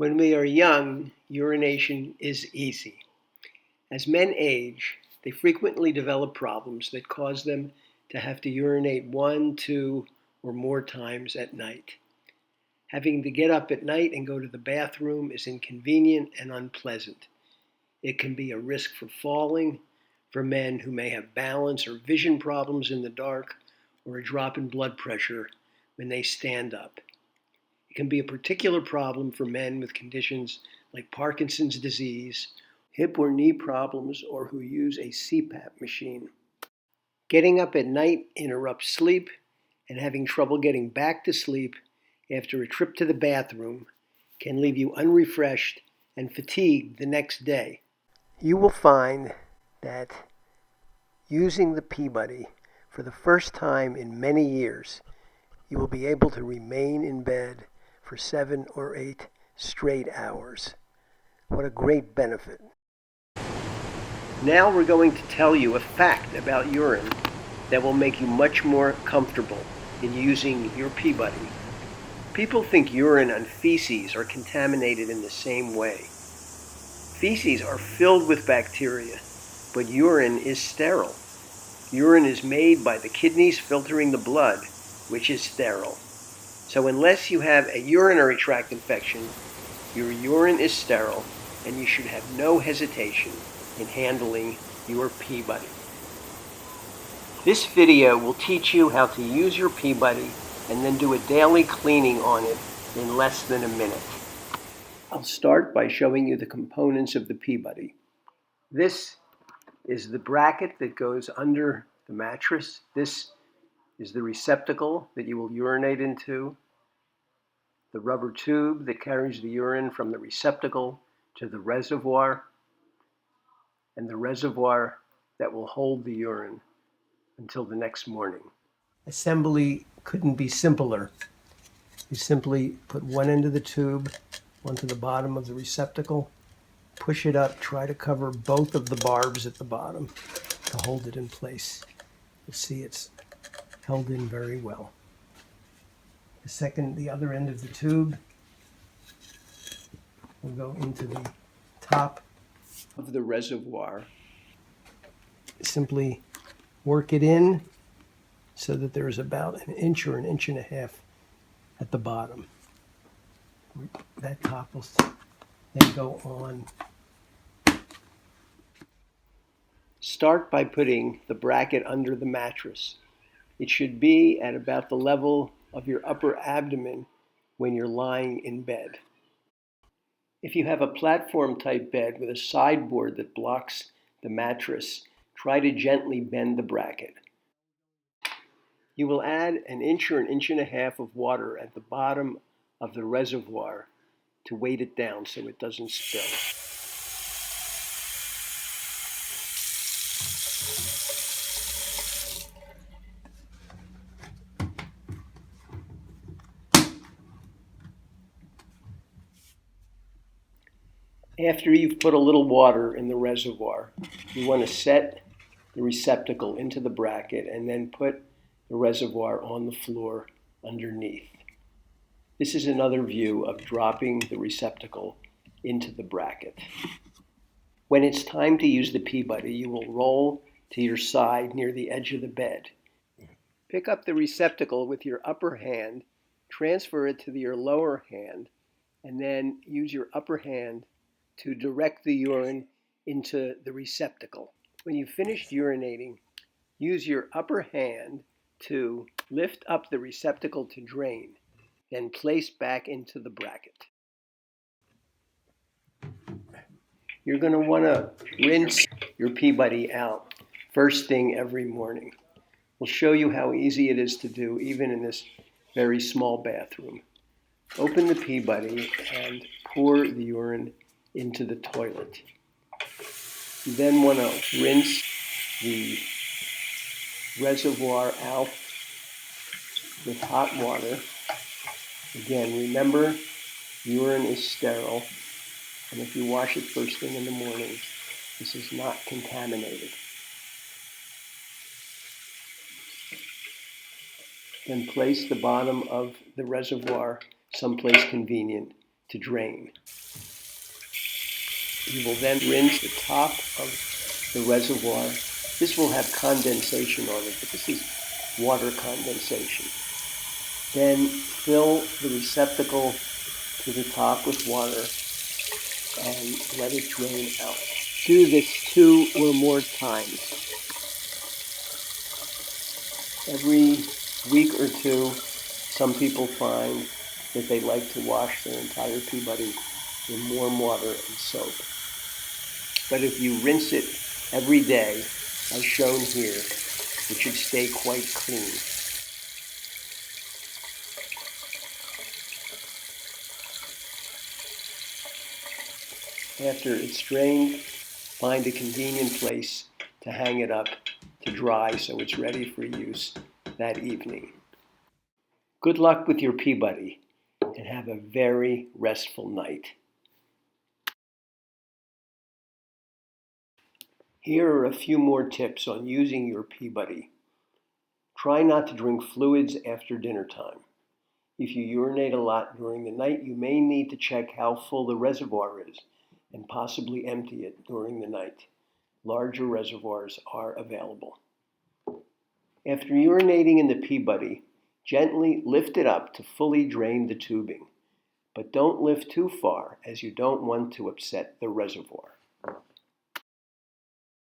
When we are young, urination is easy. As men age, they frequently develop problems that cause them to have to urinate 1, 2, or more times at night. Having to get up at night and go to the bathroom is inconvenient and unpleasant. It can be a risk for falling, for men who may have balance or vision problems in the dark, or a drop in blood pressure when they stand up. It can be a particular problem for men with conditions like Parkinson's disease, hip or knee problems, or who use a CPAP machine. Getting up at night interrupts sleep, and having trouble getting back to sleep after a trip to the bathroom can leave you unrefreshed and fatigued the next day. You will find that using the pBuddy for the first time in many years, you will be able to remain in bed for 7 or 8 straight hours. What a great benefit. Now we're going to tell you a fact about urine that will make you much more comfortable in using your pBuddy. People think urine and feces are contaminated in the same way. Feces are filled with bacteria, but urine is sterile. Urine is made by the kidneys filtering the blood, which is sterile. So unless you have a urinary tract infection, your urine is sterile, and you should have no hesitation in handling your pBuddy. This video will teach you how to use your pBuddy and then do a daily cleaning on it in less than a minute. I'll start by showing you the components of the pBuddy. This is the bracket that goes under the mattress. This is the receptacle that you will urinate into, the rubber tube that carries the urine from the receptacle to the reservoir, and the reservoir that will hold the urine until the next morning. Assembly couldn't be simpler. You simply put one end of the tube onto the bottom of the receptacle, push it up, try to cover both of the barbs at the bottom to hold it in place. You'll see it's held in very well. The other end of the tube will go into the top of the reservoir. Simply work it in so that there is about an inch or an inch and a half at the bottom. That top will then go on. Start by putting the bracket under the mattress. It should be at about the level of your upper abdomen when you're lying in bed. If you have a platform-type bed with a sideboard that blocks the mattress, try to gently bend the bracket. You will add an inch or an inch and a half of water at the bottom of the reservoir to weight it down so it doesn't spill. After you've put a little water in the reservoir, you want to set the receptacle into the bracket and then put the reservoir on the floor underneath. This is another view of dropping the receptacle into the bracket. When it's time to use the pBuddy, you will roll to your side near the edge of the bed. Pick up the receptacle with your upper hand, transfer it to your lower hand, and then use your upper hand to direct the urine into the receptacle. When you've finished urinating, use your upper hand to lift up the receptacle to drain, then place back into the bracket. You're going to want to rinse your pBuddy out first thing every morning. We'll show you how easy it is to do even in this very small bathroom. Open the pBuddy and pour the urine into the toilet. You then want to rinse the reservoir out with hot water. Again, remember, urine is sterile, and if you wash it first thing in the morning, this is not contaminated. Then place the bottom of the reservoir someplace convenient to drain. You will then rinse the top of the reservoir. This will have condensation on it, but this is water condensation. Then fill the receptacle to the top with water and let it drain out. Do this 2 or more times. Every week or 2, some people find that they like to wash their entire pBuddy in warm water and soap. But if you rinse it every day, as shown here, it should stay quite clean. After it's drained, find a convenient place to hang it up to dry so it's ready for use that evening. Good luck with your pBuddy and have a very restful night. Here are a few more tips on using your pBuddy. Try not to drink fluids after dinner time. If you urinate a lot during the night, you may need to check how full the reservoir is and possibly empty it during the night. Larger reservoirs are available. After urinating in the pBuddy, gently lift it up to fully drain the tubing, but don't lift too far as you don't want to upset the reservoir.